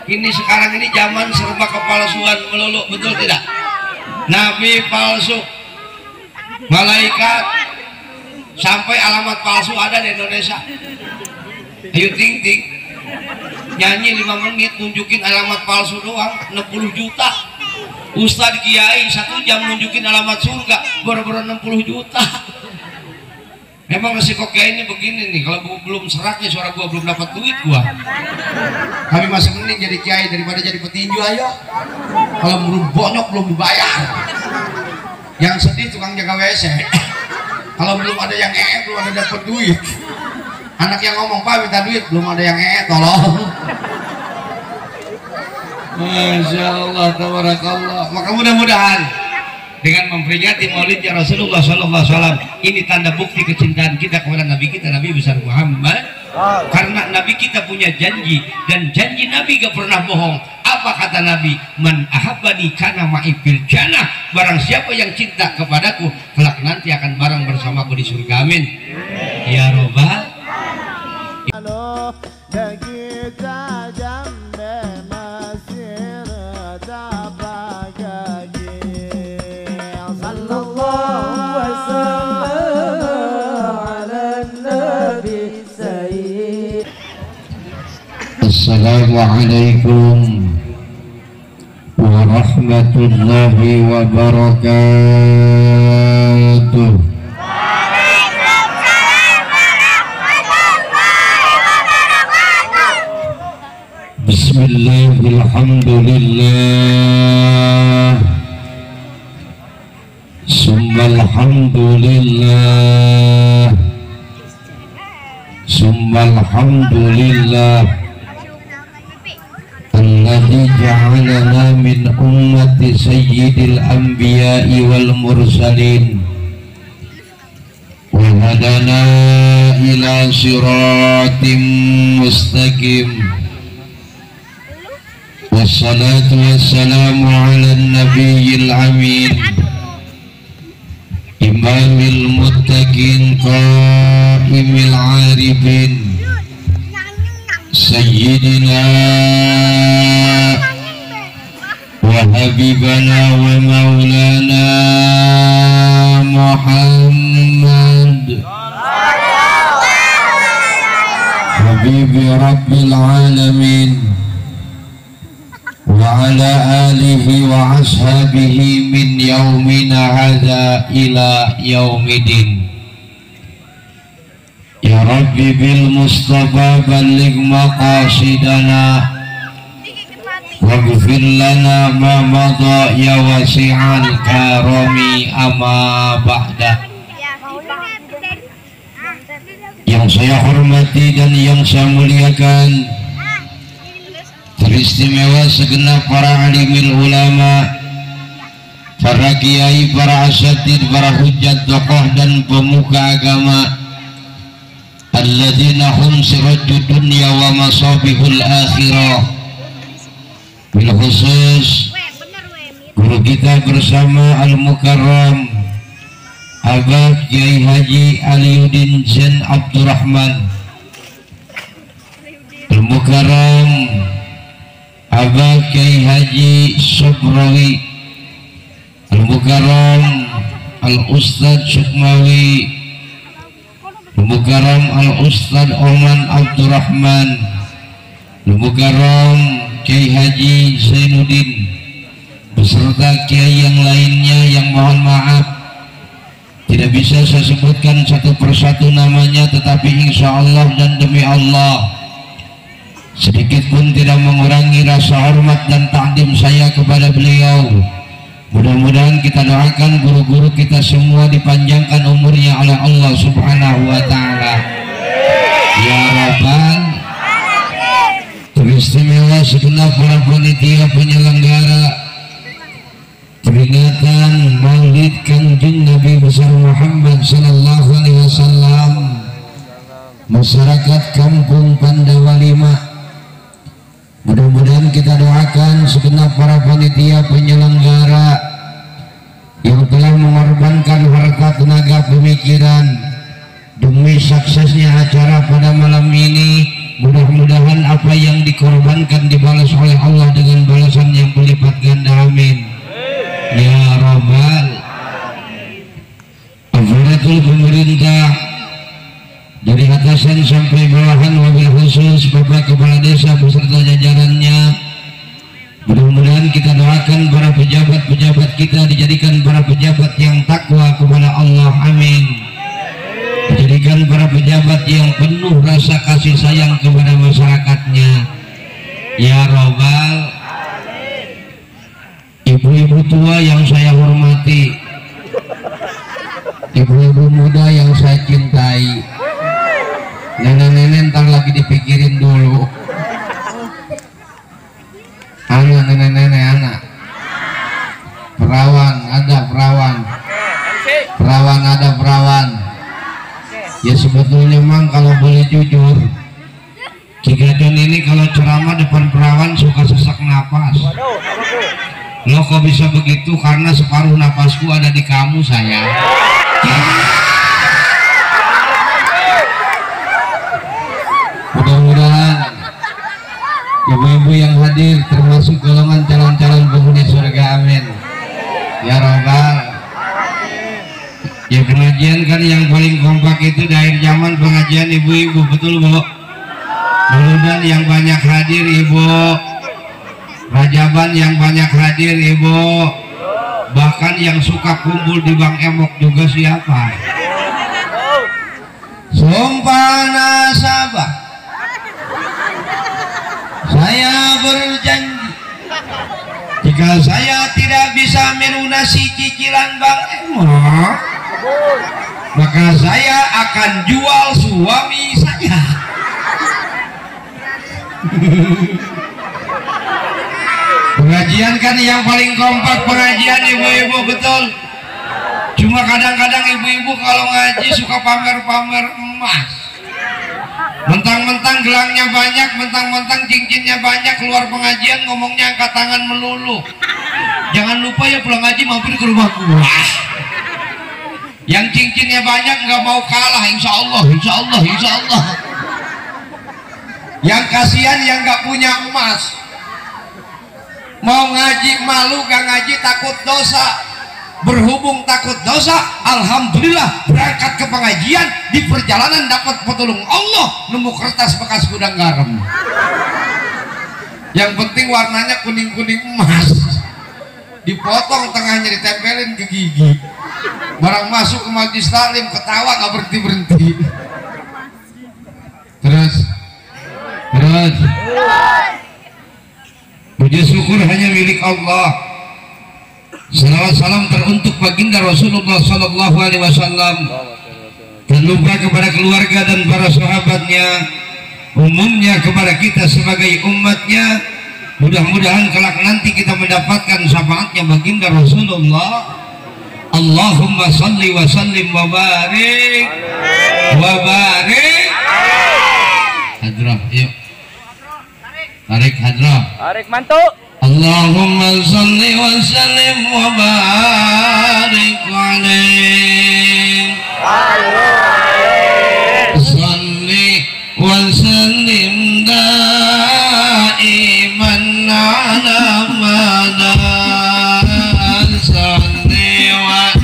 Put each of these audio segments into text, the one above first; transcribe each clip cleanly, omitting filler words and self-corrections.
Ini sekarang ini zaman serba kepalsuan melulu, betul tidak? Nabi palsu, malaikat, sampai alamat palsu ada di Indonesia. Ayo ting ting, nyanyi 5 menit nunjukin alamat palsu doang 60 juta. Ustadz Kiai 1 jam nunjukin alamat surga baru-baru 60 juta. Memang resiko kayak ini begini nih, kalau belum seraknya suara gua belum dapat duit gua. Kami masih mending jadi kiai daripada jadi petinju, ayo. Kalau belum bonyok belum dibayar. Yang sedih tukang jaga WC. Kalau belum ada yang belum ada dapat duit. Anak yang ngomong, "Pak minta duit," belum ada yang tolong. Masya Allah, tabarakallah. Maka mudah-mudahan dengan memperingati maulidnya Rasulullah SAW, ini tanda bukti kecintaan kita kepada Nabi kita, Nabi besar Muhammad. Karena Nabi kita punya janji, dan janji Nabi gak pernah bohong. Apa kata Nabi? Man ahabbani kana ma'i fil jannah. Barang siapa yang cinta kepadaku, kelak nanti akan bareng bersamaku di surga. Amin ya robbal. Assalamualaikum warahmatullahi wabarakatuh. Bismillahirrahmanirrahim. Summalhamdulillah. Summalhamdulillah. Alladzi ja'alana min ummati sayyidil anbiya'i wal mursalin wa hadana ila siratim mustaqim. Wassalatu wassalamu ala nabiyil amin imamil muttaqin qaimil arifin Sayyidina wa habibana wa maulana Muhammad Habibi Rabbil Alamin wa ala alihi wa ashabihi min yaumina hadha ila yaumidin. Ya Rabbi bil Mustafa balligh maqasidana waghfir lana ma madha ya wasi'al karami amma ba'da. Yang saya hormati dan yang saya muliakan, teristimewa segenap para alimil ulama, para kiai, para asatid, para hujjat, tokoh dan pemuka agama, alladzina hum sirajud dunya wa masabihul akhirah. Bil khusus guru kita bersama Al-Mukarram Abah Kiai Haji Aliuddin Zain Abdurrahman, Al-Mukarram Abah Kiai Haji Subrawi, Al-Mukarram Al-Ustadz Sukmawi, Al-Mukarram Al-Ustadz Oman Abdurrahman, Al-Mukarram Kiai Haji Zainuddin, beserta kiai yang lainnya yang mohon maaf tidak bisa saya sebutkan satu persatu namanya, tetapi insya Allah dan demi Allah sedikit pun tidak mengurangi rasa hormat dan takdim saya kepada beliau. Mudah-mudahan kita doakan guru-guru kita semua dipanjangkan umurnya oleh Allah Subhanahu wa Ta'ala. Ya Rabbal. Teristimewa segenap para panitia penyelenggara peringatan Maulid Kanjeng Nabi besar Muhammad sallallahu alaihi wasallam, masyarakat Kampung Pandawa 5. Mudah-mudahan kita doakan segenap para panitia penyelenggara yang telah mengorbankan harta, tenaga, pemikiran demi suksesnya acara pada malam ini. mudah-mudahan apa yang dikorbankan dibalas oleh Allah dengan balasan yang berlipat ganda, amin ya Rabbal. Aparatur pemerintah dari atasan sampai bawahan, wabil khusus Bapak Kepala Desa beserta jajarannya, mudah-mudahan kita doakan para pejabat-pejabat kita dijadikan para pejabat yang takwa kepada Allah, amin. Dijadikan para pejabat yang penuh rasa kasih sayang kepada masyarakatnya ya Rabbal. Ibu-ibu tua yang saya hormati, ibu-ibu muda yang saya cintai, nenek-nenek ntar lagi dipikirin dulu, anak nenek-nenek, anak perawan ada perawan, perawan ada perawan. Ya sebetulnya memang kalau boleh jujur, Cigadon ini kalau ceramah depan perawan suka sesak napas. Lo kok bisa begitu? Karena separuh napasku ada di kamu sayang. Mudah-mudahan ibu-ibu yang hadir termasuk golongan calon-calon penghuni surga, amin ya Rabbal. Ya pengajian kan yang paling kompak itu di akhir zaman pengajian ibu-ibu, betul Bu? Mudah-mudahan yang banyak hadir Ibu, Rajaban yang banyak hadir Ibu, bahkan yang suka kumpul di Bang Emok juga siapa? Sumpah nasabah, saya berjanji jika saya tidak bisa melunasi cicilan Bang Emok, maka saya akan jual suami saya. Pengajian kan yang paling kompak pengajian ibu-ibu, betul. Cuma kadang-kadang ibu-ibu kalau ngaji suka pamer-pamer emas, mentang-mentang gelangnya banyak, mentang-mentang cincinnya banyak, keluar pengajian ngomongnya angkat tangan melulu. Jangan lupa ya pulang ngaji mampir ke rumah gua. Yang cincinnya banyak nggak mau kalah, insya Allah, insya Allah, insya Allah. Yang kasihan yang nggak punya emas, mau ngaji malu, gak ngaji takut dosa. Berhubung takut dosa, alhamdulillah berangkat ke pengajian, di perjalanan dapat petunjuk Allah, nemu kertas bekas gudang garam. Yang penting warnanya kuning-kuning emas, dipotong tengahnya ditempelin ke gigi. Barang masuk ke majlis taklim ketawa gak berhenti-berhenti. Terus puji syukur hanya milik Allah. Salawat salam teruntuk baginda Rasulullah Sallallahu Alaihi Wasallam, dan lupa kepada keluarga dan para sahabatnya, umumnya kepada kita sebagai umatnya. Mudah-mudahan kelak nanti kita mendapatkan syafaatnya baginda Rasulullah. Allahumma salli wa sallim wa barik wa barik. Hadrah, yuk tarik hadrah, tarik mantu. Allahumma salli wa sallim wa barik alaihi, salli wa sallim daiman ala madan, salli wa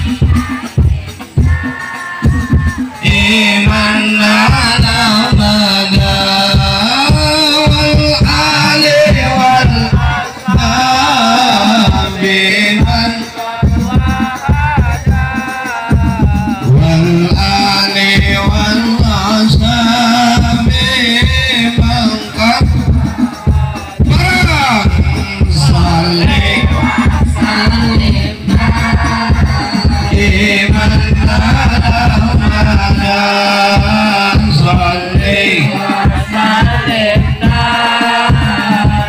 iman ala madan, wal ali wal abiman, wal ali wal ashabi mangkat barang, salli iman ala madan, salli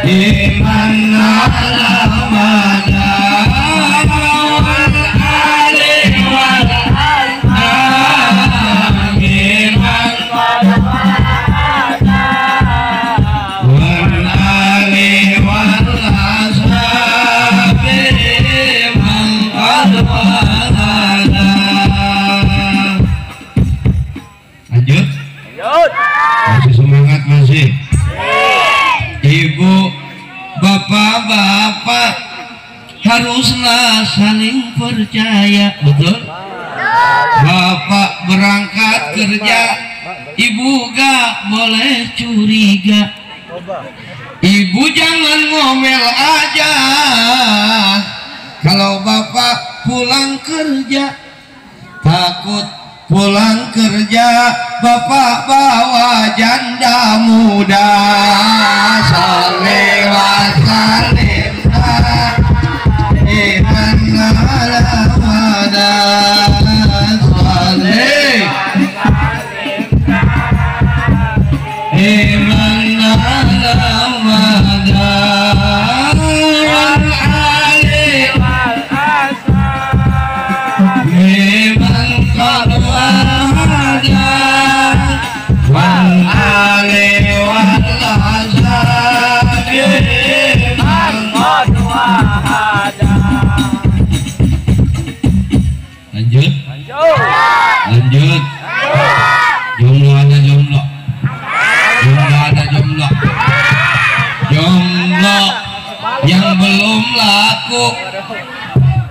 iman ala madan, wal ali wal amin, wal ali wal ashabi man qad wala. Lanjut, masih semangat masih. Bapak-bapak haruslah saling percaya, betul? Bapak berangkat kerja, ibu gak boleh curiga. Ibu jangan ngomel aja kalau bapak pulang kerja. Takut pulang kerja bapak bawa janda muda. Saleh wa salim iman ala wada. Saleh iman ala wada. Lanjut. Jomblo ada jomblo. Jomblo ada jomblo. Jomblo yang belum laku,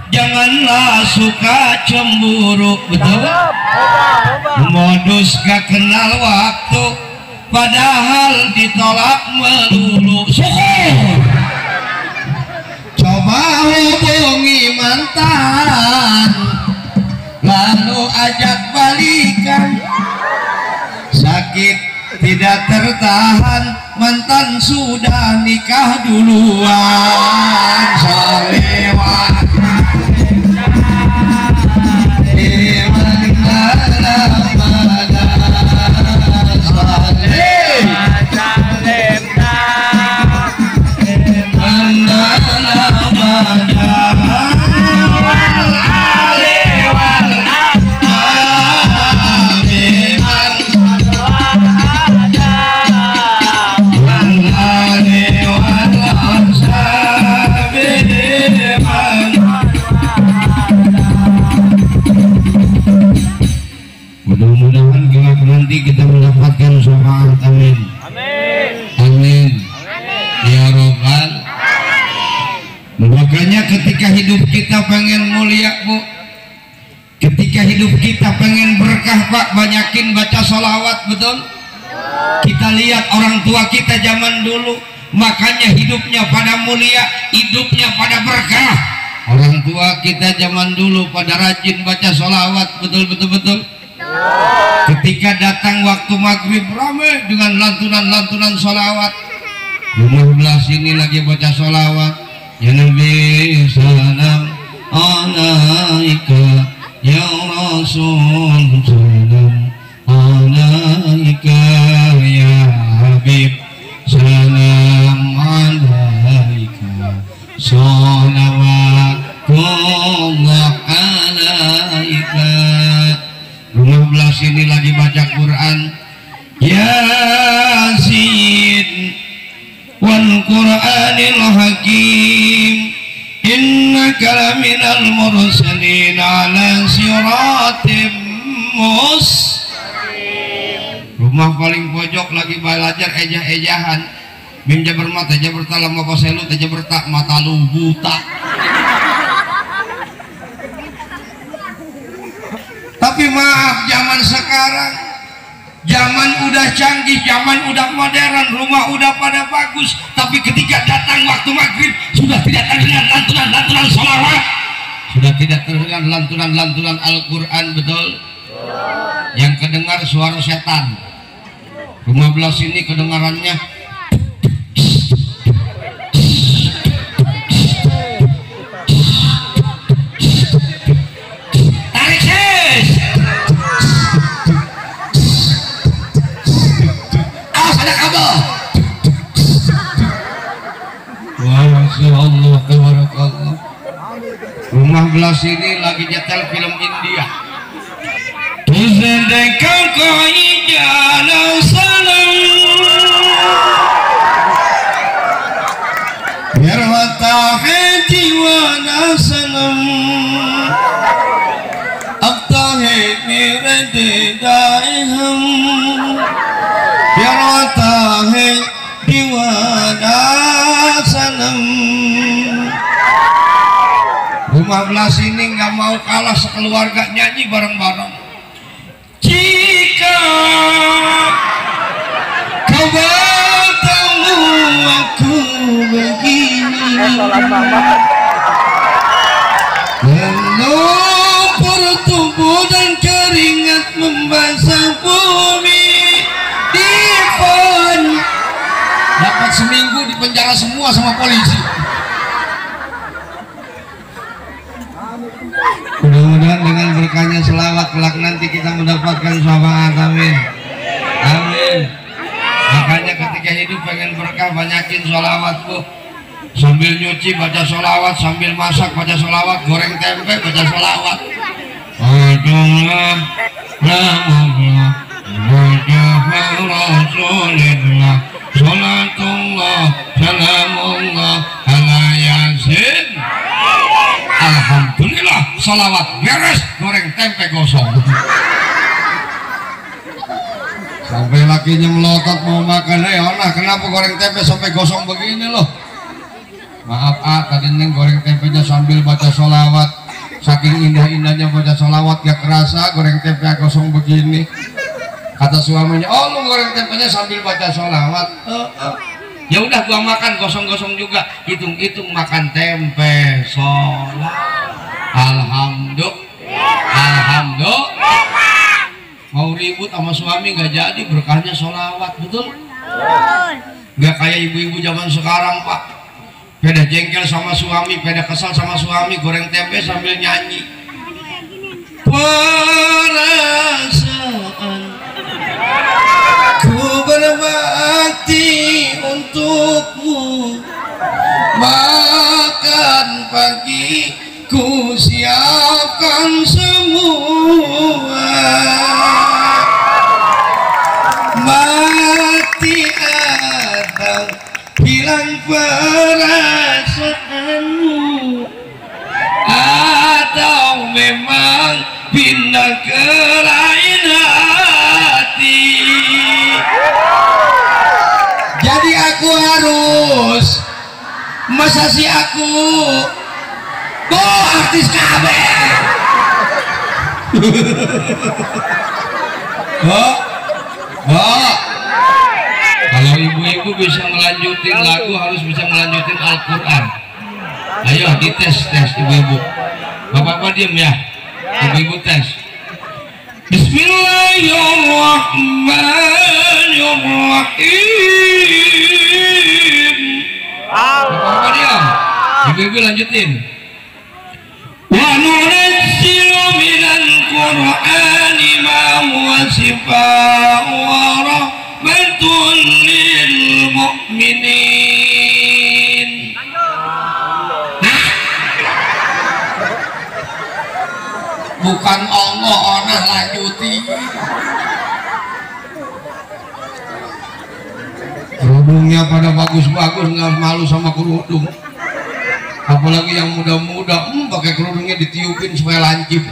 janganlah suka cemburu, betul? Modus gak kenal waktu, padahal ditolak melulu. Syukur. Coba hubungi mantan, lalu ajak balikan. Sakit tidak tertahan, mantan sudah nikah duluan. Salewat kita mendapatkan syafaat. Amin. Amin. Amin. Ya Robbal. Makanya ketika hidup kita pengen mulia, Bu, ketika hidup kita pengen berkah, Pak, banyakin baca sholawat, betul? Kita lihat orang tua kita zaman dulu, makanya hidupnya pada mulia, hidupnya pada berkah. Orang tua kita zaman dulu pada rajin baca sholawat, betul. Ketika datang waktu maghrib ramai dengan lantunan-lantunan sholawat. Rumah belah sini lagi baca sholawat. Ya Nabi salam alaika, ya Rasul salam alaika, ya Habib salam alaika, sholawatullah alaika. Rumah belah sini lagi baca Quran. Yasin wal Qur'anil Hakim, innaka laminal mursalin ala siratim mustaqim. Rumah paling pojok lagi belajar ejah-ejahan. Mim jabar mata jabar talam apa selu jabar tak mata lu buta. Tapi maaf, zaman sekarang, zaman udah canggih, zaman udah modern, rumah udah pada bagus, tapi ketika datang waktu maghrib sudah tidak terdengar lantunan-lantunan sholawat, sudah tidak terdengar lantunan-lantunan Al-Quran, betul? Yang kedengar suara setan. Rumah belah sini kedengarannya Allah, tabarakallah. Rumah belah sini lagi nyetel film India. Tuzendekau qaidana salam yarwatahi wa nasalam abtahi miradidaiham yarwatahi wa nasalam Rumah belah sini nggak mau kalah sekeluarga nyanyi bareng-bareng. Jika kau bertemu aku begini, melumpur tubuh dan keringat membasah bumi. Divon dapat seminggu di penjara semua sama polisi. Mudah-mudahan dengan berkahnya selawat kelak nanti kita mendapatkan syafaat. Amin. Amin. Makanya ketika hidup pengen berkah banyakin sholawat Bu. Sambil nyuci baca sholawat, sambil masak baca sholawat, goreng tempe baca sholawat. Alhamdulillah, Rasulullah, Rasulullah, Salatullah, Salamullah, ala Yasin. Alhamdulillah, sholawat beres, goreng tempe gosong. Sampai lakinya melotot mau makan, Allah kenapa goreng tempe sampai gosong begini loh? Maaf tadi neng goreng tempenya sambil baca sholawat, saking indah-indahnya baca sholawat gak kerasa goreng tempe gosong begini. Kata suaminya, oh lu goreng tempenya sambil baca sholawat. Ya udah gua makan gosong-gosong juga, hitung-hitung makan tempe sholawat. Alhamdulillah. Mau ribut sama suami gak jadi, berkahnya sholawat, betul? Gak kayak ibu-ibu zaman sekarang Pak, beda jengkel sama suami, beda kesal sama suami, goreng tempe sambil nyanyi. Perasaan ku berbakti untukmu, makan pagi ku siapkan semua, mati atau hilang perasaanmu, atau memang pindah ke lain hati. Jadi aku harus masa si aku artis KB. Kalau ibu-ibu bisa melanjutin lagu harus bisa melanjutin Al-Quran. Ayo dites ibu-ibu. Bapak-bapak diem ya, ibu-ibu tes. Bismillahirrahmanirrahim. Bapak-bapak diem, ibu-ibu lanjutin. Wa nunazzilu minal Qur'ani ma huwa shifaa'un wa rahmatun lil mu'minin. Bukan Allah, onah lanjuti. Kerudungnya pada bagus-bagus, nggak malu sama kerudung. Apalagi yang muda-muda, pakai kerudungnya ditiupin supaya lancip.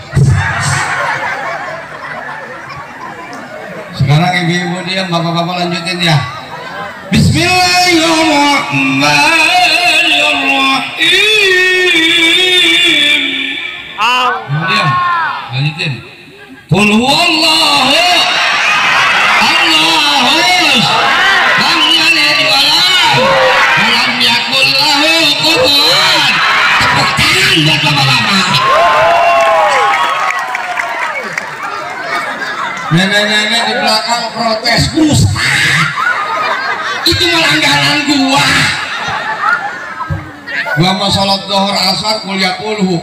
Sekarang ibu-ibu diam, bapak-bapak lanjutin ya. Bismillahirrahmanirrahim. Diam, lanjutin. Qul huwallahu Allahus lam yalid wa lam yakul lahu kufuwan. Tepuk tangan buat bapak-bapak. Nenek-nenek di belakang protes, Ustaz, itu melanggaran gua mau sholat zuhur asar kuliah kulhu,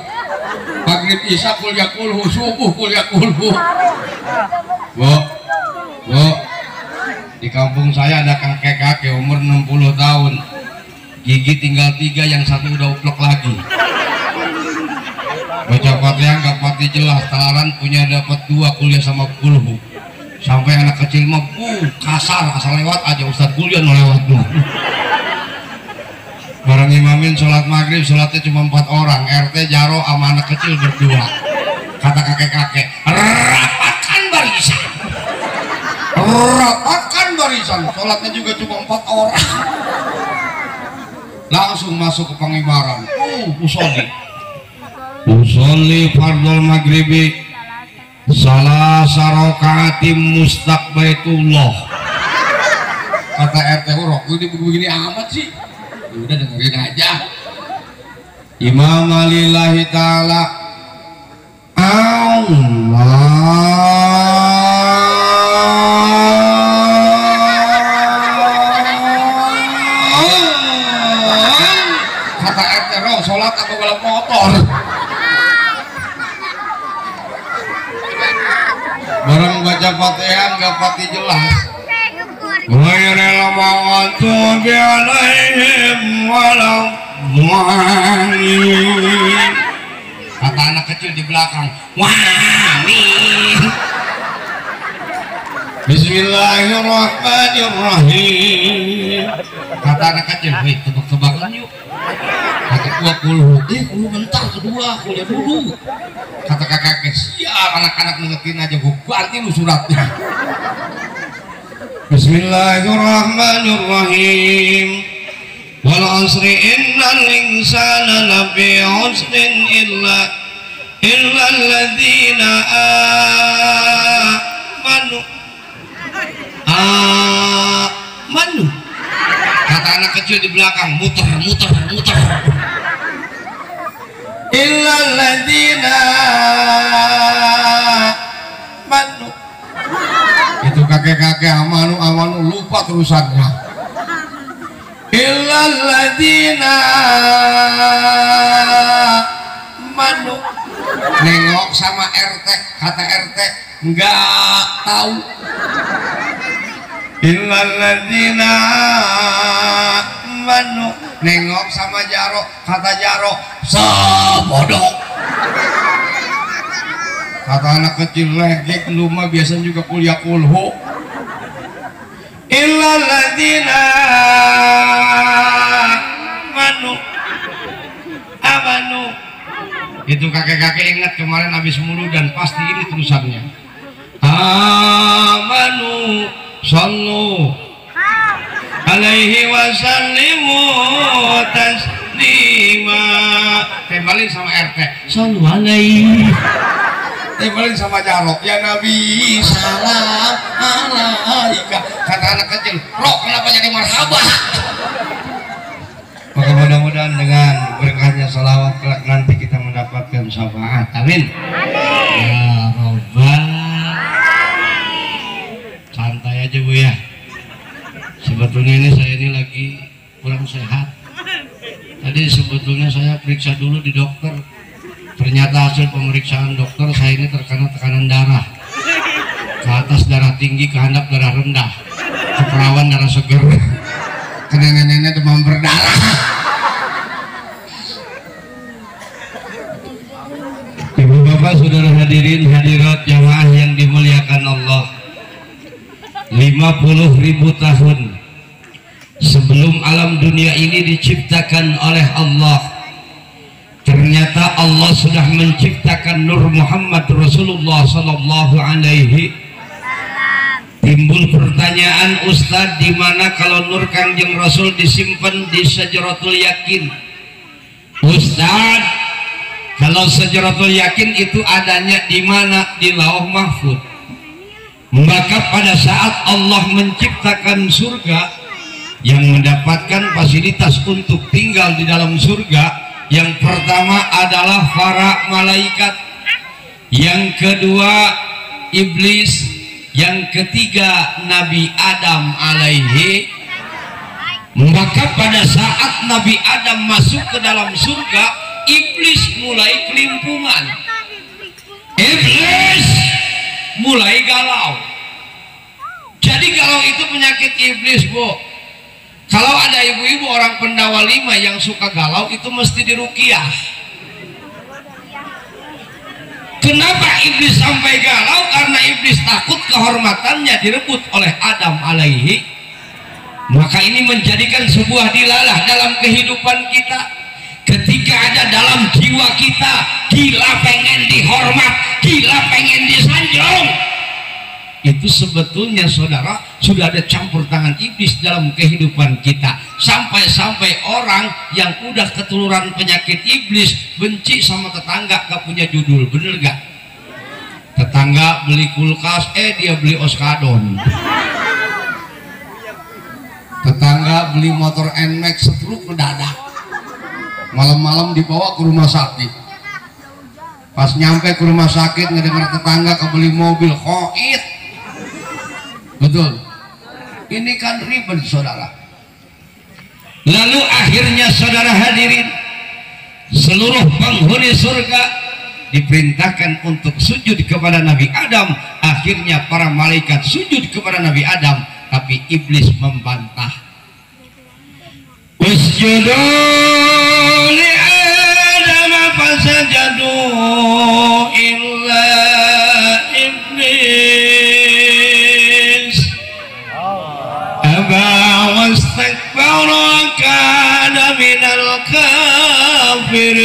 maghrib isya kuliah kulhu, subuh kuliah kulhu. Bu, di kampung saya ada kakek-kakek umur 60 tahun, gigi tinggal 3, yang satu udah uplek lagi. Baca Fatihah nggak pati jelas, talaran punya dapat 2 kuliah sama kulhu. Sampai anak kecil mah kasar, asal lewat aja Ustadz kuliah no lewat dulu. Bareng imamin sholat maghrib, sholatnya cuma 4 orang, RT Jaro sama anak kecil berdua. Kata kakek-kakek, rapatkan barisan, rapatkan barisan. Sholatnya juga cuma 4 orang. langsung masuk ke pengibaran. Usolli fardul maghribi salah sarokaatim mustaqbaitullah. Kata RT Urok, ini begini amat sih. Udah dengerin aja. Imam lillahi ta'ala kata RT Urok, sholat atau balap motor. Barang baca Fatihah nggak pati jelas. Ghairil maghdubi alaihim waladdallin. Kata anak kecil di belakang, amin. Bismillahirrahmanirrahim. Kata anak kecil, tebak-tebakan yuk. Kata gua kulu bentar, kedua kuliah dulu. Kata kakak, siap anak-anak ngetin aja, gua ganti lu suratnya. Bismillahirrahmanirrahim. Wal 'asri innal insana lafi 'usrin illa alladziina amanu. Kata anak kecil di belakang, muter. Illa alladziina amanu. Itu kakek-kakek amanu lupa terusannya. Illal ladzina amanu. Nengok sama RT, kata RT enggak tahu. Illal ladzina amanu. Nengok sama Jaro, kata Jaro sabodok. Kata anak kecil legek, lu mah biasanya juga kuliah kulhu. Illal ladzina amanu. Itu kakek-kakek ingat kemarin habis mulu dan pasti ini terusannya. Amanu sallu alaihi wasallimu taslima. Tembalin sama RT, sallu alaihi. Tembalin sama Jaro, ya Nabi salam alaika. Kata anak kecil, Rok kenapa jadi marhabah? Maka mudah-mudahan dengan berkahnya salawat kelak nanti kita mendapatkan syafaat. Amin. Ya Rabbal. Santai aja Bu ya. Sebetulnya saya ini lagi kurang sehat. Tadi sebetulnya saya periksa dulu di dokter. Ternyata hasil pemeriksaan dokter saya ini terkena tekanan darah. Ke atas darah tinggi, ke handap darah rendah, ke perawan darah seger, ke nenek-nenek demam berdarah. Ibu bapak saudara hadirin hadirat jamaah yang dimuliakan Allah, 50.000 tahun sebelum alam dunia ini diciptakan oleh Allah, ternyata Allah sudah menciptakan Nur Muhammad Rasulullah Sallallahu Alaihi. Timbul pertanyaan, Ustadz, di mana kalau Nur Kangjeng Rasul disimpan di Syajaratul Yakin? Ustadz, kalau Syajaratul Yakin itu adanya di mana? Di Lauh Mahfud. Maka pada saat Allah menciptakan surga, yang mendapatkan fasilitas untuk tinggal di dalam surga, yang pertama adalah para malaikat, yang kedua iblis, yang ketiga Nabi Adam alaihi. Maka pada saat Nabi Adam masuk ke dalam surga, iblis mulai kelimpungan, iblis mulai galau. Jadi galau itu penyakit iblis, Bu. Kalau ada ibu-ibu orang pendawa 5 yang suka galau, itu mesti diruqyah. Kenapa iblis sampai galau? Karena iblis takut kehormatannya direbut oleh Adam alaihi. Maka ini menjadikan sebuah dilalah dalam kehidupan kita. Ketika ada dalam jiwa kita gila pengen dihormat, gila pengen disanjung, itu sebetulnya saudara sudah ada campur tangan iblis dalam kehidupan kita. Sampai-sampai orang yang udah ketuluran penyakit iblis benci sama tetangga gak punya judul, bener gak? Tetangga beli kulkas, dia beli oskadon. Tetangga beli motor NMAX setruk mendadak, malam-malam dibawa ke rumah sakit. Pas nyampe ke rumah sakit ngedengar tetangga kebeli mobil khoit. Betul, ini kan ribet saudara. Lalu akhirnya saudara hadirin, seluruh penghuni surga diperintahkan untuk sujud kepada Nabi Adam. Akhirnya para malaikat sujud kepada Nabi Adam, tapi iblis membantah. Usjudu li Adam fasajadu illa iblis aba wastakbara kana minal kafirin.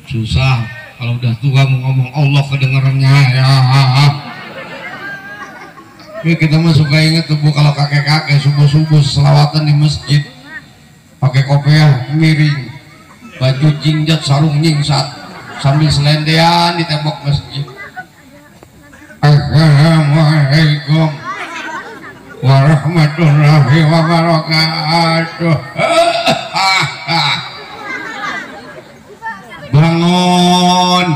Susah kalau udah tua mau ngomong Allah kedengarannya ya. Kita mah suka inget tuh kalau kakek-kakek subuh-subuh selawatan di masjid pakai kopiah miring, baju jinjat, sarung nyingsat, sambil selendean di tembok masjid. Assalamualaikum warahmatullahi wabarakatuh. Bangun,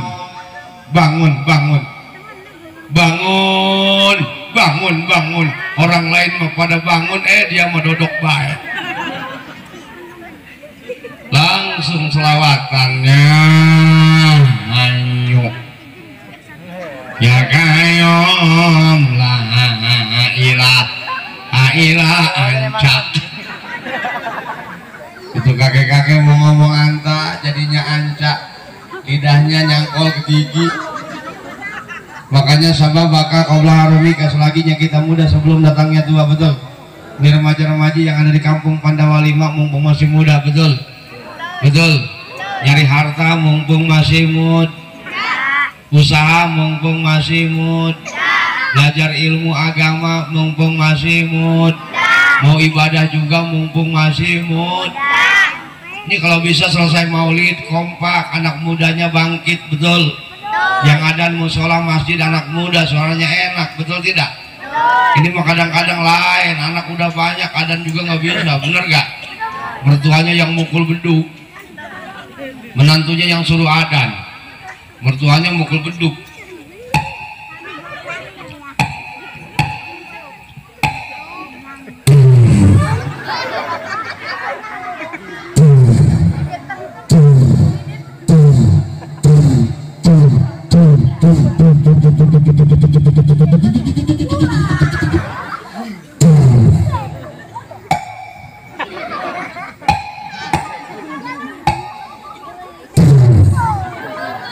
bangun, bangun, bangun, bangun, bangun. Orang lain mah pada bangun, dia mah dodok baik. Langsung selawatannya, ayo ya kayom la ilah ancak. Itu kakek-kakek mau ngomong anta jadinya ancak, lidahnya nyangkol ke gigi. Makanya sabah bakal qobla harumika, selaginya kita muda sebelum datangnya tua. Betul. Ini remaja-remaji yang ada di kampung Pandawa 5 mumpung masih muda. Betul. Betul. Nyari harta mumpung masih muda, usaha mumpung masih muda, belajar ilmu agama mumpung masih muda, mau ibadah juga mumpung masih muda. Ini kalau bisa selesai maulid kompak, anak mudanya bangkit. Betul. Yang ada musola masjid anak muda suaranya enak. Betul tidak? Ini mah kadang-kadang lain, anak udah banyak adan juga nggak bisa. Bener gak? Mertuanya yang mukul beduk, menantunya yang suruh adan, mertuanya mukul beduk.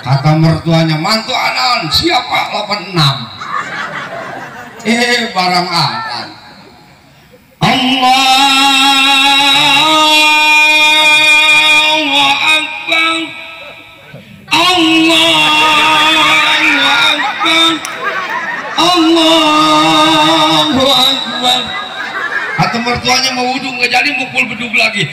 Kata mertuanya, mantu anan siapa 86? Barang anan. Allahu Akbar, Allahu Akbar, Allahu Akbar. Kata mertuanya mau wudhu nggak jadi, mukul beduk lagi.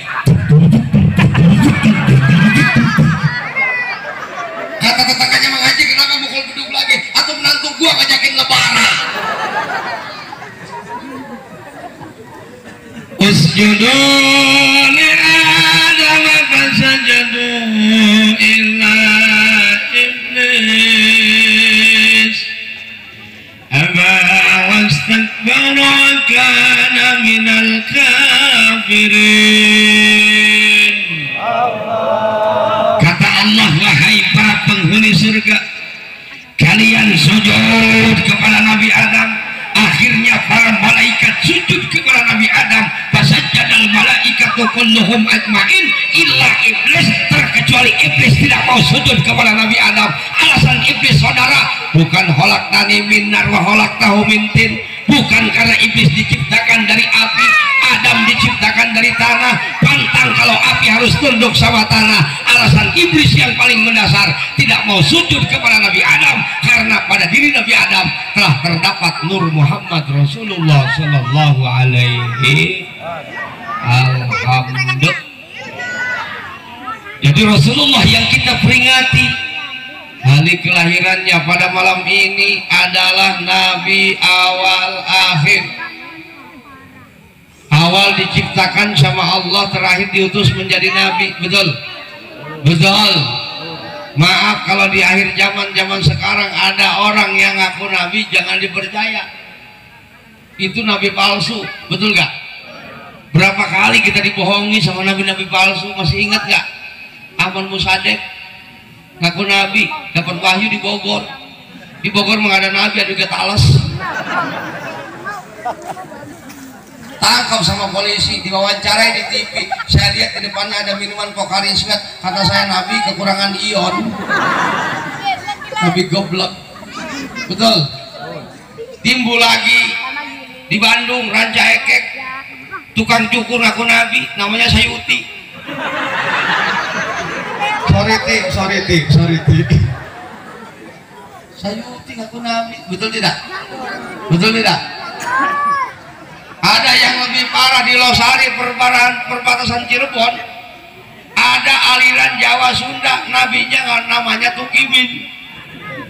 Kata tetangganya mengaji, kenapa mukul beduk lagi? Atau menantu gua ngajakin lebaran. Usjudu li Adam fasajadu illa iblis aba wastakbara kana minal kafirin. Kata Allah, wahai para penghuni surga, kalian sujud kepada Nabi Adam. Akhirnya para malaikat sujud kepada Nabi Adam. Fasajadal malaikatu kulluhum ajmain illa iblis, terkecuali iblis tidak mau sujud kepada Nabi Adam. Alasan iblis saudara, bukan khalaqtani min nar wa khalaqtahu min tin, bukan karena iblis diciptakan dari api, Adam diciptakan dari tanah. Pantang kalau api harus tunduk sama tanah. Alasan iblis yang paling mendasar tidak mau sujud kepada Nabi Adam karena pada diri Nabi Adam telah terdapat Nur Muhammad Rasulullah Sallallahu Alaihi Alhamdulillah. Jadi Rasulullah yang kita peringati hari kelahirannya pada malam ini adalah Nabi awal akhir. Awal diciptakan sama Allah, terakhir diutus menjadi Nabi. Betul? Betul. Maaf kalau di akhir zaman sekarang ada orang yang ngaku Nabi, jangan dipercaya. Itu Nabi palsu. Betul gak? Berapa kali kita dibohongi sama Nabi-Nabi palsu? Masih ingat gak? Aman Musadek ngaku Nabi, dapat wahyu di Bogor. Di Bogor menghadap Nabi, ada juga talas. Tangkap sama polisi, diwawancarai di TV. Saya lihat di depannya ada minuman Pocari Sweat. Kata saya Nabi kekurangan ion. Nabi goblok. Betul. Timbul lagi di Bandung, Ranca Ekek, tukang cukur ngaku Nabi, namanya Sayuti. Sorry ti. Sayuti ngaku Nabi. Betul tidak? Betul tidak? Ada yang lebih parah di Losari, perbatasan Cirebon. Ada aliran Jawa Sunda, nabinya namanya Tugimin.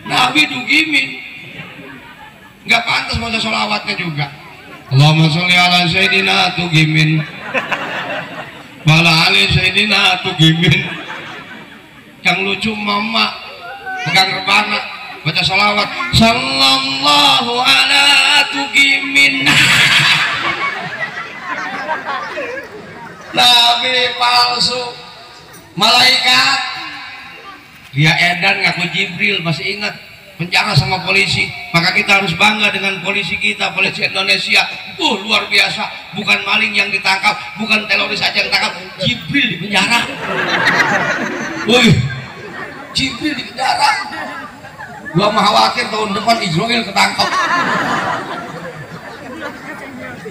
Nabi Tugimin. Nggak pantas baca sholawatnya juga. Allahumma sholli ala Sayyidina Tugimin wala ali Sayyidina Tugimin. Yang lucu mama pegang rebana baca sholawat sallallahu ala Tugimin. Nabi palsu. Malaikat dia edan ngaku Jibril, masih ingat penjara sama polisi. Maka kita harus bangga dengan polisi kita, polisi Indonesia. Luar biasa, bukan maling yang ditangkap, bukan teroris aja yang ditangkap, Jibril di penjara. Jibril di penjara. Gua mah khawatir tahun depan Israel ketangkap.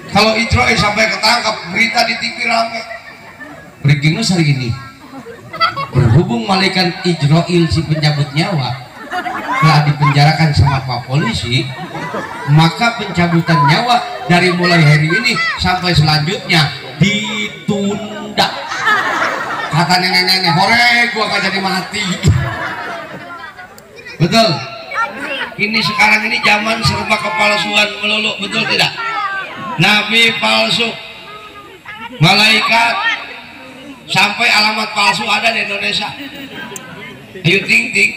Kalau Israel sampai ketangkap, berita di TV rame. Breaking news hari ini, berhubung malaikat Israel si pencabut nyawa telah dipenjarakan sama Pak Polisi, maka pencabutan nyawa dari mulai hari ini sampai selanjutnya ditunda. Kata nenek-nenek, hore gua gak jadi mati. Betul? Ini sekarang ini zaman serba kepalsuan melulu, betul tidak? Nabi palsu, malaikat, sampai alamat palsu ada di Indonesia. Ayo ting ting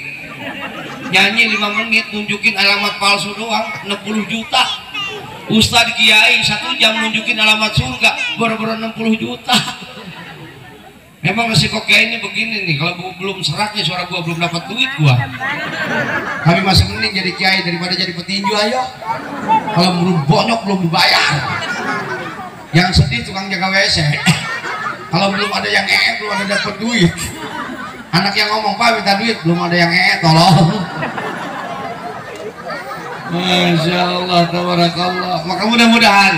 nyanyi 5 menit nunjukin alamat palsu doang 60 juta. Ustadz Kiai 1 jam nunjukin alamat surga baru-baru 60 juta. Emang resiko Kiai ini begini nih, kalau belum seraknya suara gua belum dapat duit gua. Tapi masih mending jadi Kiai daripada jadi petinju. Ayo, kalau belum bonyok belum dibayar. Yang sedih tukang jaga WC. Kalau belum ada yang belum ada dapat duit. Anak yang ngomong Pak minta duit, belum ada yang tolong. Masya Allah, tabarakallah. Maka mudah-mudahan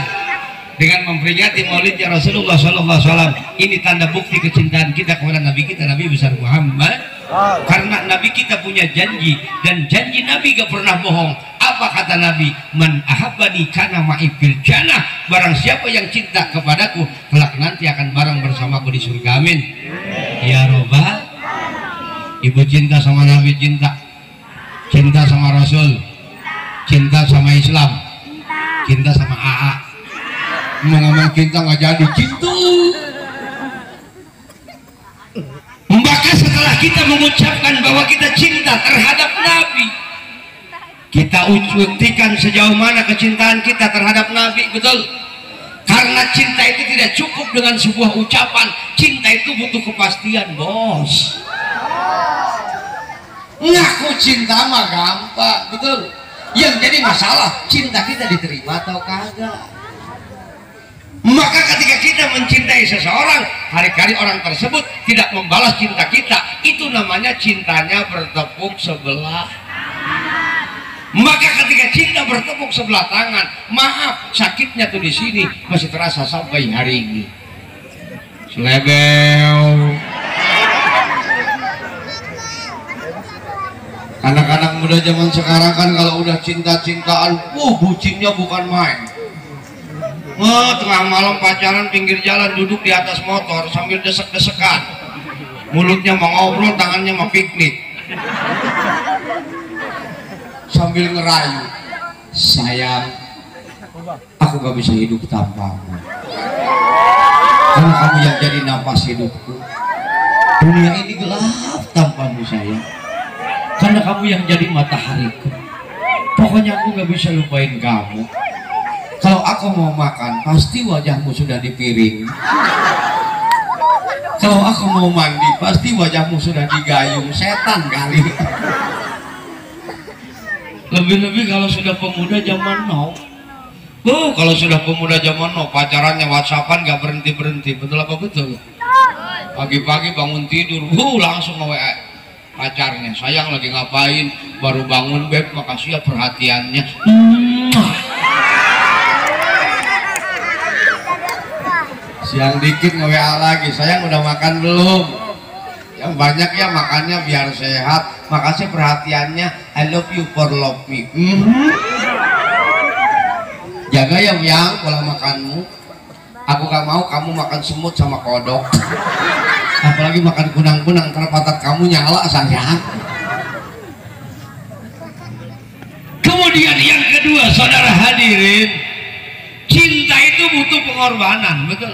dengan memperingati maulidnya Rasulullah SAW, ini tanda bukti kecintaan kita kepada Nabi kita, Nabi besar Muhammad. Karena Nabi kita punya janji, dan janji Nabi gak pernah bohong. Apa kata Nabi? Man ahabbani kana ma'i fil jannah. Barang siapa yang cinta kepadaku, kelak nanti akan bareng bersamaku di surga. Amin. Ya Rabbal. Ibu cinta sama Nabi, cinta sama Rasul, cinta sama Islam, cinta sama AA. Mau ngomong cinta nggak jadi, cinta. Maka setelah kita mengucapkan bahwa kita cinta terhadap Nabi, kita buktikan sejauh mana kecintaan kita terhadap Nabi. Betul? Karena cinta itu tidak cukup dengan sebuah ucapan. Cinta itu butuh kepastian, bos. Ngaku cinta mah gampang, betul? Yang jadi masalah, cinta kita diterima atau kagak. Maka ketika kita mencintai seseorang, hari-hari orang tersebut tidak membalas cinta kita, itu namanya cintanya bertepuk sebelah. Maka ketika cinta bertepuk sebelah tangan, maaf, sakitnya tuh di sini masih terasa sampai hari ini. Selebel. Anak-anak muda zaman sekarang kan kalau udah cinta-cintaan, bucinnya bukan main. Tengah malam pacaran pinggir jalan, duduk di atas motor sambil desek-desekan, mulutnya mau ngobrol, tangannya mau piknik, sambil ngerayu, sayang, aku gak bisa hidup tanpamu, karena kamu yang jadi napas hidupku. Dunia ini gelap tanpamu sayang, karena kamu yang jadi matahariku. Pokoknya aku gak bisa lupain kamu. Kalau aku mau makan, pasti wajahmu sudah di piring. Kalau aku mau mandi, pasti wajahmu sudah di gayung. Setan kali. Lebih-lebih kalau sudah pemuda zaman now. Kalau sudah pemuda zaman now, pacarannya WhatsAppan gak berhenti-berhenti. Betul apa betul? Pagi-pagi bangun tidur, langsung nge-WA pacarnya. Sayang lagi ngapain? Baru bangun beb, makasih ya perhatiannya. Siang dikit nge-WA lagi, sayang udah makan belum? Yang banyak ya makannya biar sehat. Makasih perhatiannya, I love you for love me. Jaga ya yang pola makanmu. Aku gak mau kamu makan semut sama kodok. Apalagi makan kunang-kunang, ntar patat kamu nyala sayang. Kemudian yang kedua, saudara hadirin, cinta itu butuh pengorbanan, betul.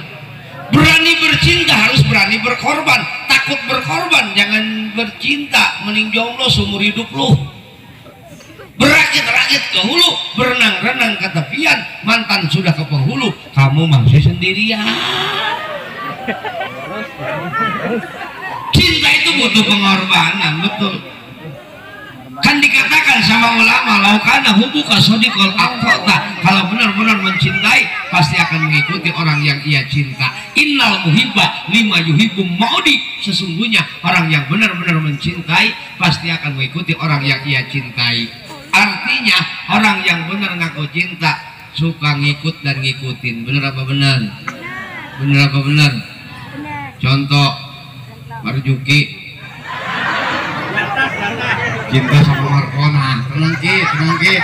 Berani bercinta harus berani berkorban. Takut berkorban jangan bercinta, mending jomblo seumur hidup lu. Berakit-rakit ke hulu, berenang-renang ke tepian, mantan sudah ke penghulu, kamu masih sendirian. Cinta itu butuh pengorbanan, betul. Kan dikatakan sama ulama, laukana hubuka sodikol akota, kalau benar-benar mencintai pasti akan mengikuti orang yang ia cinta. Innal muhibba lima yuhibbum maudi, sesungguhnya orang yang benar-benar mencintai pasti akan mengikuti orang yang ia cintai. Artinya orang yang benar ngaku cinta suka ngikut dan ngikutin. Benar apa benar? Benar apa benar? Contoh Marjuki cinta sama Markona, tenang Ki.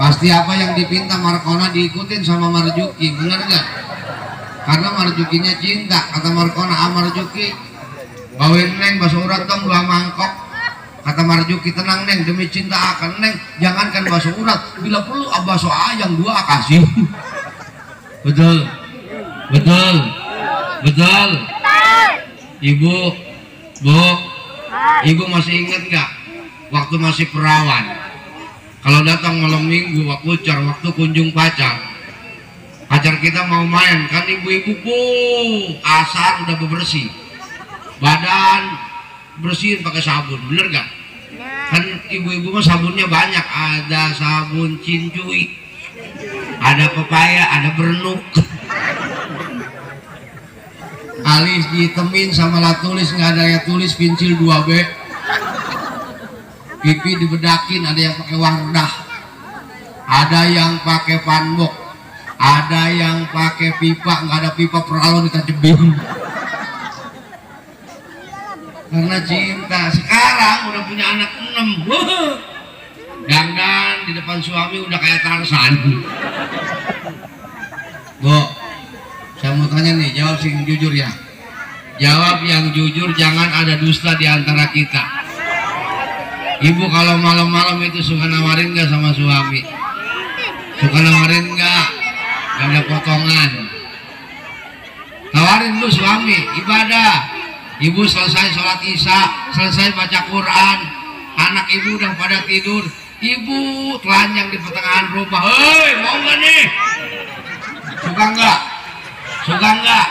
Pasti apa yang dipinta Markona diikutin sama Marjuki, benar nggak? Karena Marjukinya cinta. Kata Markona, Marjuki bawain neng bakso urat dong 2 mangkok. Kata Marjuki, tenang neng, demi cinta akan neng, jangankan bakso urat, bila perlu bakso ayam 2 kasih. Betul. Ibu, Bu, ibu masih ingat nggak waktu masih perawan, kalau datang malam minggu waktu kunjung pacar kita mau main kan, ibu-ibu asar udah bebersih badan, bersihin pakai sabun, bener gak? Kan ibu-ibu mah sabunnya banyak, ada sabun cincui, ada pepaya, ada berenuk. Alis ditemin sama lat tulis, nggak ada yang tulis pensil 2B. Pipi dibedakin, ada yang pakai wardah, ada yang pakai panbok, ada yang pakai pipa, nggak ada pipa peralon ditajebin. Karena cinta. Sekarang udah punya anak 6, dandan di depan suami udah kayak Tarsan. Bu, saya mau tanya nih, jawab sing jujur ya. Jawab yang jujur, jangan ada dusta di antara kita. Ibu kalau malam-malam itu suka nawarin nggak sama suami? Suka nawarin nggak? Gak ada potongan. Tawarin lu suami, ibadah. Ibu selesai sholat isya, selesai baca Quran, anak ibu udah pada tidur, ibu telanjang di pertengahan rumah. Hei, mau nggak nih? Suka nggak? Suka nggak?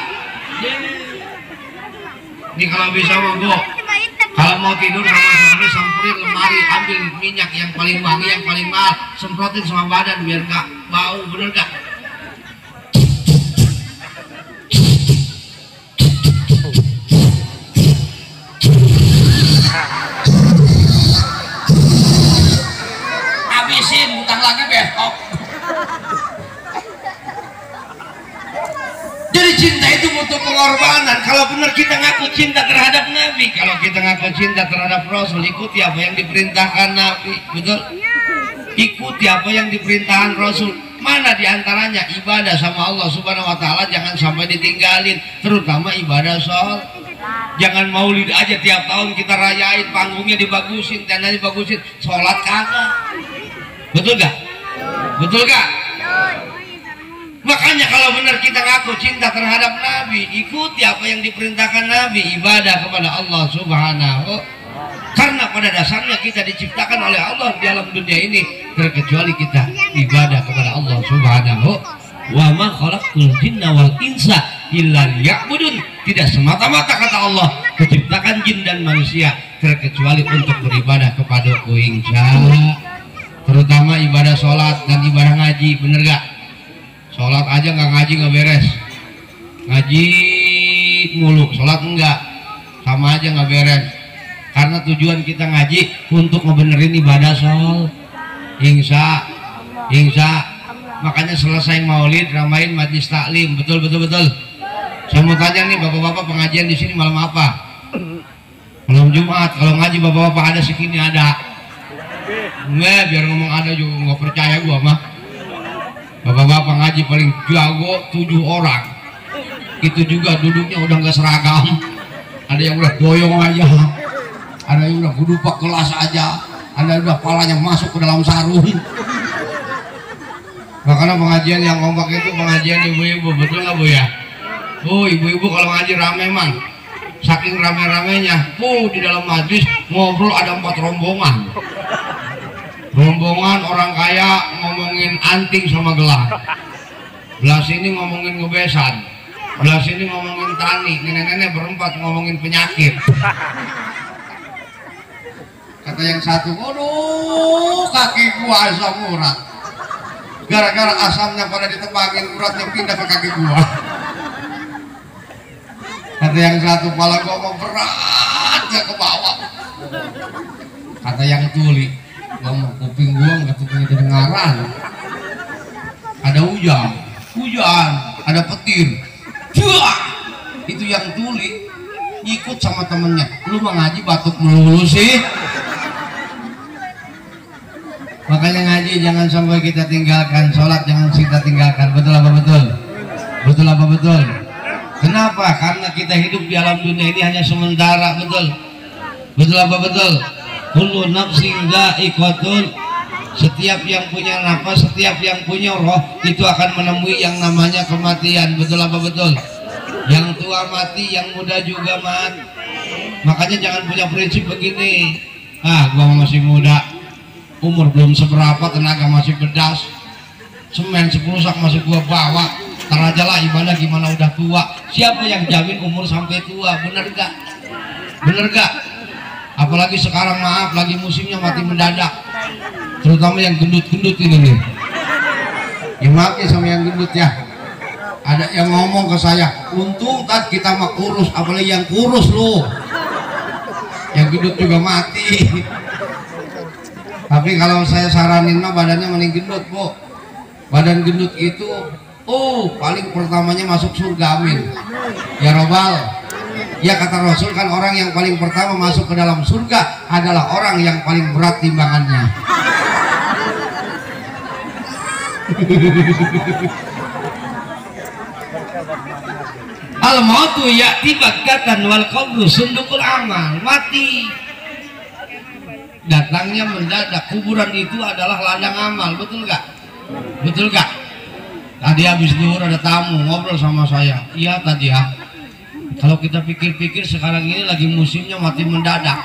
Ini kalau bisa mau Bu, kalau mau tidur sama suami, semprotin lemari, ambil minyak yang paling wangi, yang paling mahal, semprotin sama badan biar nggak bau, bener nggak? Habisin, utang lagi besok. Jadi cinta itu butuh pengorbanan. Kalau benar kita ngaku cinta terhadap Nabi, kalau kita ngaku cinta terhadap Rasul, ikuti apa yang diperintahkan Nabi, betul? Ikuti apa yang diperintahkan Rasul. Mana diantaranya ibadah sama Allah Subhanahu Wa Taala jangan sampai ditinggalin, terutama ibadah sholat. Jangan maulid aja tiap tahun kita rayain, panggungnya dibagusin, tendanya dibagusin, sholat kagak. Betul gak? Betul gak? Makanya kalau benar kita ngaku cinta terhadap Nabi, ikuti apa yang diperintahkan Nabi, ibadah kepada Allah Subhanahu. Karena pada dasarnya kita diciptakan oleh Allah di dalam dunia ini, terkecuali kita ibadah kepada Allah Subhanahu. Wa ma khalaqtul jinna wal insa illa liya'budun. Tidak semata-mata kata Allah menciptakan jin dan manusia terkecuali untuk beribadah kepada-Ku insya. Terutama ibadah sholat dan ibadah ngaji, bener gak? Sholat aja nggak ngaji nggak beres, ngaji mulu, sholat enggak, sama aja nggak beres. Karena tujuan kita ngaji untuk ngebenerin ibadah sholat, insya. Makanya selesai maulid ramain majlis taklim, betul. Saya mau tanya nih bapak-bapak, pengajian di sini malam apa? Malam Jumat. Kalau ngaji bapak-bapak ada segini ada. Enggak, biar ngomong ada juga nggak percaya gua mah. Bapak-bapak ngaji paling jago 7 orang. Itu juga duduknya udah nggak seragam. Ada yang udah doyong aja, ada yang udah gudupak kelas aja, ada yang udah palanya masuk ke dalam sarung. Makanya pengajian yang kompak itu pengajian ibu-ibu, betul nggak Bu ya? Oh, ibu-ibu kalau ngaji rame mang, saking rame-ramenya, di dalam majlis ngobrol ada 4 rombongan. Rombongan orang kaya ngomongin anting sama gelang, belah sini ngomongin ngebesan, belah sini ngomongin tani, nenek-nenek berempat ngomongin penyakit. Kata yang satu, aduh kaki gua asam urat. Gara-gara asamnya pada ditebangin, uratnya pindah ke kaki gua. Kata yang satu, kepala gua mau beratnya ke bawah. Kata yang tuli, kuping gua nggak tuh kedengaran. Ada hujan, ada petir. Itu yang tuli ikut sama temennya. Lu mau ngaji batuk melulu sih. Makanya ngaji jangan sampai kita tinggalkan, sholat jangan kita tinggalkan. Betul apa betul? Betul apa betul? Kenapa? Karena kita hidup di alam dunia ini hanya sementara. Betul? Betul apa betul? Kullu nafsin dha'iqatul. Setiap yang punya nafas, setiap yang punya roh itu akan menemui yang namanya kematian. Betul apa betul? Yang tua mati, yang muda juga mati. Makanya jangan punya prinsip begini, gua masih muda, umur belum seberapa, tenaga masih bedas, semen 10 sak masih gua bawa, tar aja lah ibadah gimana udah tua. Siapa yang jamin umur sampai tua? Bener gak? Bener gak? Apalagi sekarang maaf lagi musimnya mati mendadak, terutama yang gendut-gendut ini nih. Ya maaf ya sama yang gendut ya. Ada yang ngomong ke saya, untung tat kita mah kurus, apalagi yang kurus lu, yang gendut juga mati. Tapi kalau saya saranin mah badannya mending gendut Bu. Badan gendut itu paling pertamanya masuk surga, amin ya robbal. Ya kata Rasul kan orang yang paling pertama masuk ke dalam surga adalah orang yang paling berat timbangannya. Al-mautu ya'ti baghtatan wal qabru sundukul amal. Mati datangnya mendadak, kuburan itu adalah ladang amal. Betul gak? Betul gak? Tadi habis zuhur ada tamu ngobrol sama saya. Iya tadi ya. Kalau kita pikir-pikir sekarang ini lagi musimnya mati mendadak.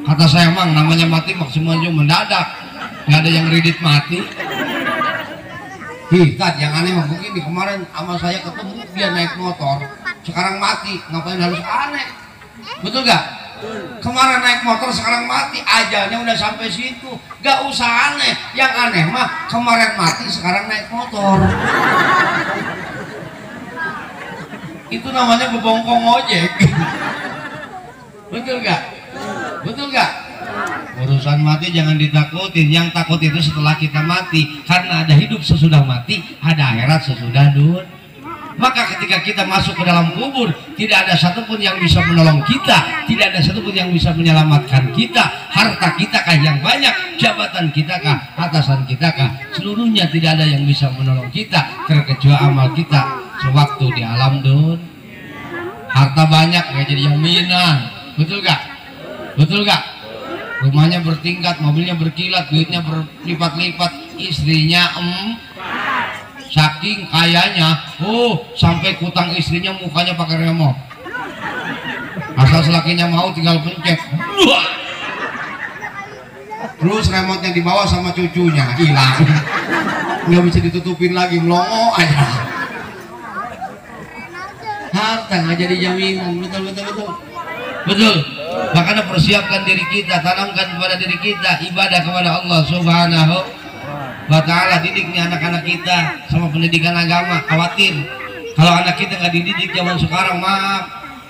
Kata saya, Mang, namanya mati maksimalnya mendadak. Gak ada yang ridit mati. Tat, yang aneh mah begini, kemarin sama saya ketemu dia naik motor, sekarang mati, ngapain harus aneh? Betul gak? Kemarin naik motor sekarang mati, ajalnya udah sampai situ, gak usah aneh. Yang aneh mah kemarin mati sekarang naik motor. Itu namanya bebongkong ojek. Betul gak? Betul gak? Urusan mati jangan ditakutin. Yang takut itu setelah kita mati, karena ada hidup sesudah mati, ada akhirat sesudah dunia. Maka ketika kita masuk ke dalam kubur, tidak ada satupun yang bisa menolong kita, tidak ada satupun yang bisa menyelamatkan kita. Harta kita kah yang banyak, jabatan kita kah, atasan kita kah, seluruhnya tidak ada yang bisa menolong kita terkecuali amal kita sewaktu di alam dunia. Harta banyak gak jadi jaminan, betul gak? Betul gak? Rumahnya bertingkat, mobilnya berkilat, duitnya berlipat-lipat, istrinya saking kayanya, sampai kutang istrinya mukanya pakai remote. Asal selakinya mau tinggal pencet. Terus remote-nya dibawa sama cucunya, hilang. Nggak bisa ditutupin lagi, melongo aja. Harta nggak jadi jaminan, betul. Betul. Makanya persiapkan diri kita, tanamkan kepada diri kita ibadah kepada Allah Subhanahu wa ta'ala. Didik nih anak-anak kita sama pendidikan agama. Khawatir kalau anak kita nggak dididik zaman sekarang, maaf,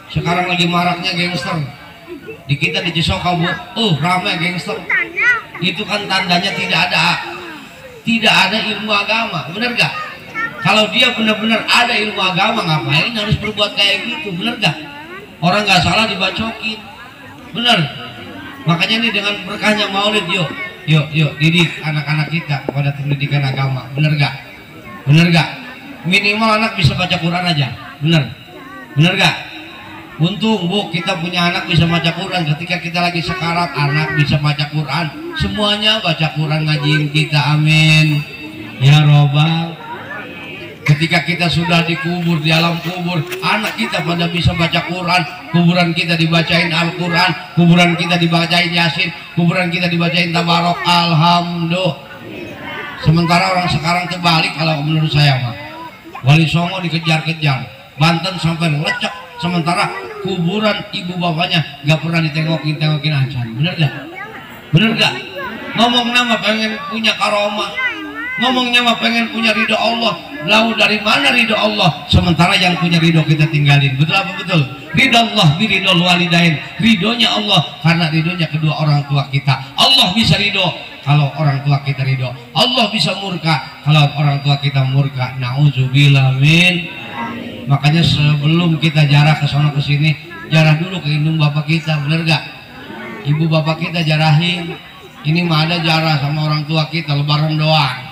sekarang lagi maraknya gangster di kita di Cisoka, Bu. Ramai gangster. Itu kan tandanya tidak ada ilmu agama, bener gak? Kalau dia benar-benar ada ilmu agama, ngapain harus berbuat kayak gitu, bener gak? Orang nggak salah dibacokin, bener. Makanya ini dengan berkahnya maulid, yuk didik anak-anak kita kepada pendidikan agama, bener gak? Minimal anak bisa baca Quran aja, bener gak? Untung, Bu, kita punya anak bisa baca Quran. Ketika kita lagi sekarat, anak bisa baca Quran, semuanya baca Quran, ngajiin kita, amin ya robbal. Ketika kita sudah dikubur, di alam kubur, anak kita pada bisa baca Quran, kuburan kita dibacain Al-Quran, kuburan kita dibacain Yasin, kuburan kita dibacain Tabarok, alhamdulillah. Sementara orang sekarang terbalik kalau menurut saya, mah Wali Songo dikejar-kejar, Banten sampai lecek, sementara kuburan ibu bapaknya nggak pernah ditengokin aja. Bener gak? Ngomong nama pengen punya karomah, ngomongnya mah pengen punya ridho Allah. Lalu dari mana ridho Allah? Sementara yang punya ridho kita tinggalin. Betul apa betul? Ridho Allah biridho walidain. Ridhonya Allah karena ridhonya kedua orang tua kita. Allah bisa ridho kalau orang tua kita ridho. Allah bisa murka kalau orang tua kita murka. Nauzubillah min. Makanya sebelum kita jarah ke sana ke sini, jarah dulu ke indung bapak kita, bener gak? Ibu bapak kita jarahin. Ini mah ada jarah sama orang tua kita, lebaran doang.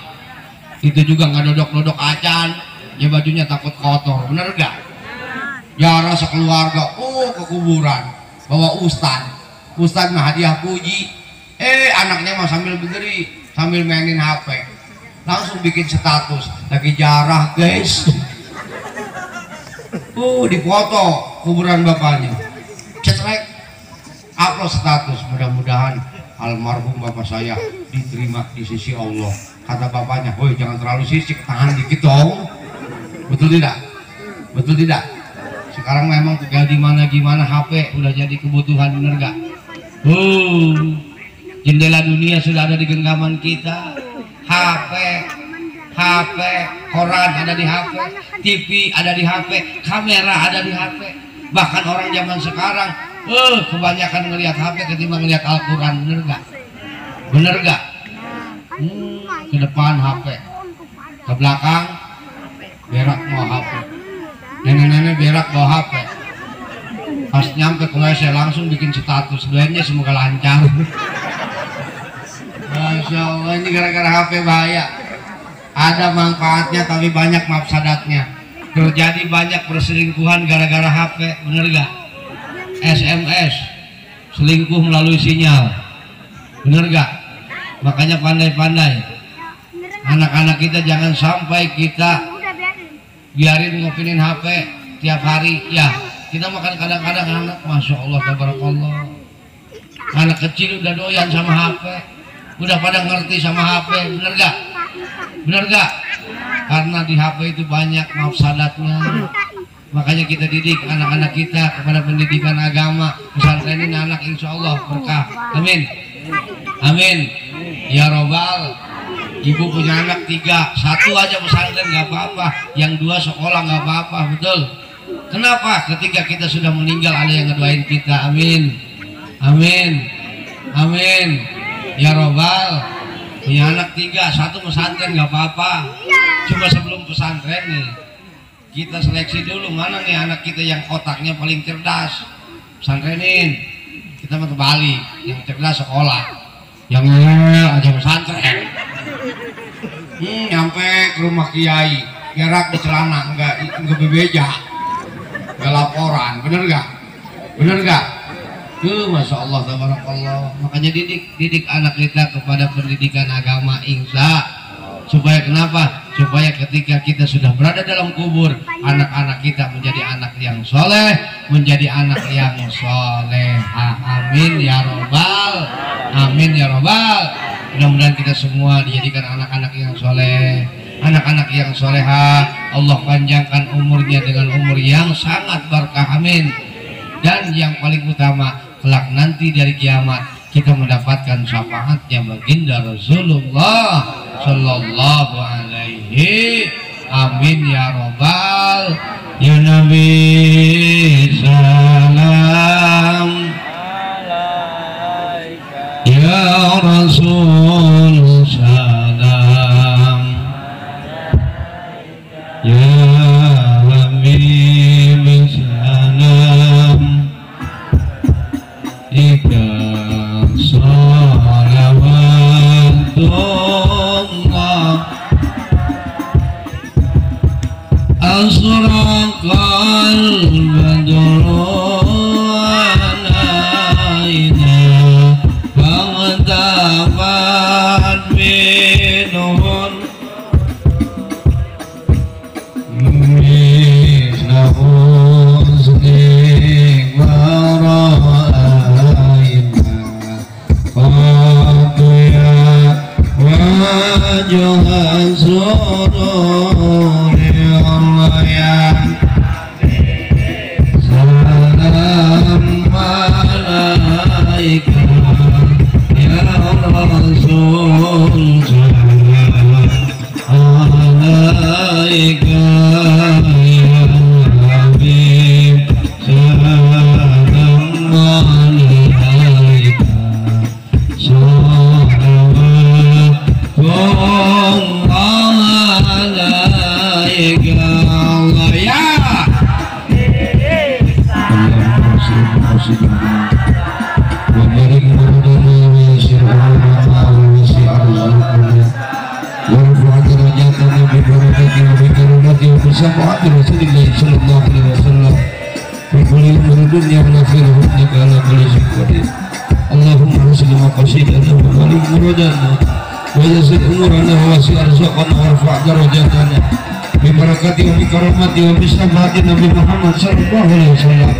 Itu juga nggak dodok acan, ya bajunya takut kotor, bener gak? Jarah sekeluarga, ke kuburan, bawa ustad mah hadiah puji, anaknya mah sambil berdiri, sambil mainin HP, langsung bikin status, lagi jarah guys, dipoto kuburan bapaknya, cetrek, upload status, mudah-mudahan almarhum bapak saya diterima di sisi Allah. Kata bapaknya, woi jangan terlalu sisik, tahan dikit dong. Betul tidak? Sekarang memang tinggal gimana HP udah jadi kebutuhan, bener gak? Jendela dunia sudah ada di genggaman kita. HP, koran ada di HP, TV ada di HP, kamera ada di HP. Bahkan orang zaman sekarang, kebanyakan ngelihat HP ketimbang ngelihat Al-Quran, bener gak? Ke depan HP, ke belakang berak mau HP, nenek-nenek berak bawa HP, pas nyampe ke WC langsung bikin status, doainnya semoga lancar. Masya Allah, ini gara-gara HP bahaya. Ada manfaatnya tapi banyak mafsadatnya. Terjadi banyak perselingkuhan gara-gara HP, bener gak? SMS, selingkuh melalui sinyal, bener gak? Makanya pandai-pandai anak-anak kita, jangan sampai kita biarin ngopinin HP tiap hari. Ya, kita makan kadang-kadang anak, Masya Allah, tabarakallah, anak kecil udah doyan sama HP, udah pada ngerti sama HP, bener gak? Karena di HP itu banyak mafsadatnya. Makanya kita didik anak-anak kita kepada pendidikan agama. Pesantren ini anak insya Allah berkah, amin ya robbal. Ibu punya anak 3, 1 aja pesantren nggak apa-apa, yang 2 sekolah nggak apa-apa, betul. Kenapa? Ketika kita sudah meninggal ada yang ngedoain kita, amin ya robbal. Punya anak 3, 1 pesantren nggak apa-apa. Cuma sebelum pesantren nih kita seleksi dulu mana nih anak kita yang otaknya paling cerdas, pesantrenin. Kita mau ke Bali, yang cerdas sekolah, yang aja pesantren. Nyampe ke rumah kiai, gerak di celana, enggak bebeja, enggak laporan, bener gak? Bener gak? Masya Allah, tabarakallah. Makanya didik anak kita kepada pendidikan agama, insya. Supaya kenapa? Supaya ketika kita sudah berada dalam kubur, anak-anak kita menjadi anak yang soleh, menjadi anak yang soleha. Amin ya robbal, amin ya robbal. Mudah-mudahan kita semua dijadikan anak-anak yang soleh, anak-anak yang soleha. Allah panjangkan umurnya dengan umur yang sangat berkah, amin. Dan yang paling utama, kelak nanti dari kiamat kita mendapatkan syafaatnya baginda Rasulullah Sallallahu Alaihi. Amin ya robbal. Ya Nabi salam, ya Rasul salam, ya Habib salam, ika salawatullah asraqal badru alaina faqtabat minhun mislahu wajuhan sururi Allah ya salam alaika ya Rasul salam alaika ya Habib salam alaika Allahumma rasulil maqasidana wa balik muradana wa yassir umurana wa wasi' arzaqana warfa' darajatana bi barakati wa bi karamati wa bi sabati Nabi Muhammad sallallahu alaihi wasallam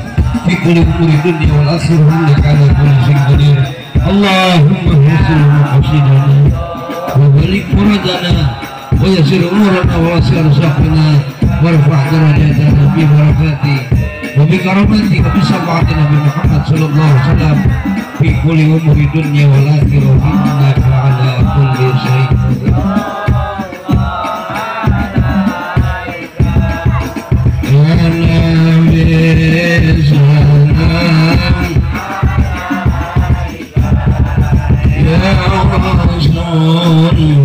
fi kulli umuri dunya wal akhirah innaka ala kulli syai'in qadir. Allahumma rasulil maqasidana wa balik muradana wa yassir umurana wa wasi' arzaqana warfa' darajatana bi barakati wabi karamati wa bisabati Nabi Muhammad sallallahu alaihi wasallam fi kulli umuri dunya wal akhirah innaka ala kulli syai'in qadir. Ya Nabi salam, ya Rasul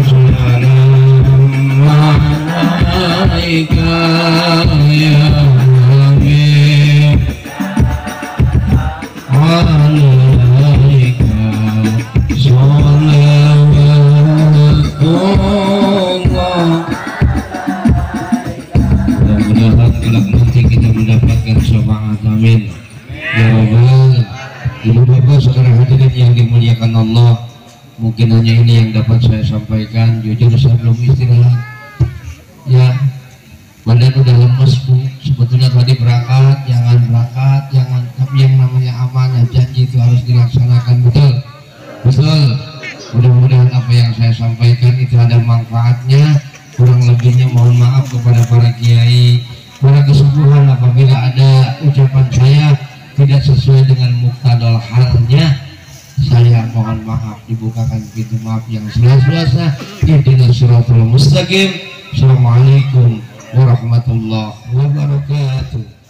salam alaika ya amin ya Rabbal. Ibu bapak saudara hadirin yang dimuliakan Allah, mungkin hanya ini yang dapat saya sampaikan. Jujur saya belum istirahat ya, badan udah lemes Bu. Sebetulnya tadi berangkat, jangan, tapi yang namanya amanah janji itu harus dilaksanakan, betul. Mudah-mudahan apa yang saya sampaikan itu ada manfaatnya. Kurang lebihnya mohon maaf kepada para kiai, para kesepuhan apabila ada ucapan saya tidak sesuai dengan muktadal halnya. Saya mohon maaf, dibukakan pintu maaf yang seluas-luasnya. Ihdinas siratal mustaqim. Assalamualaikum warahmatullahi wabarakatuh.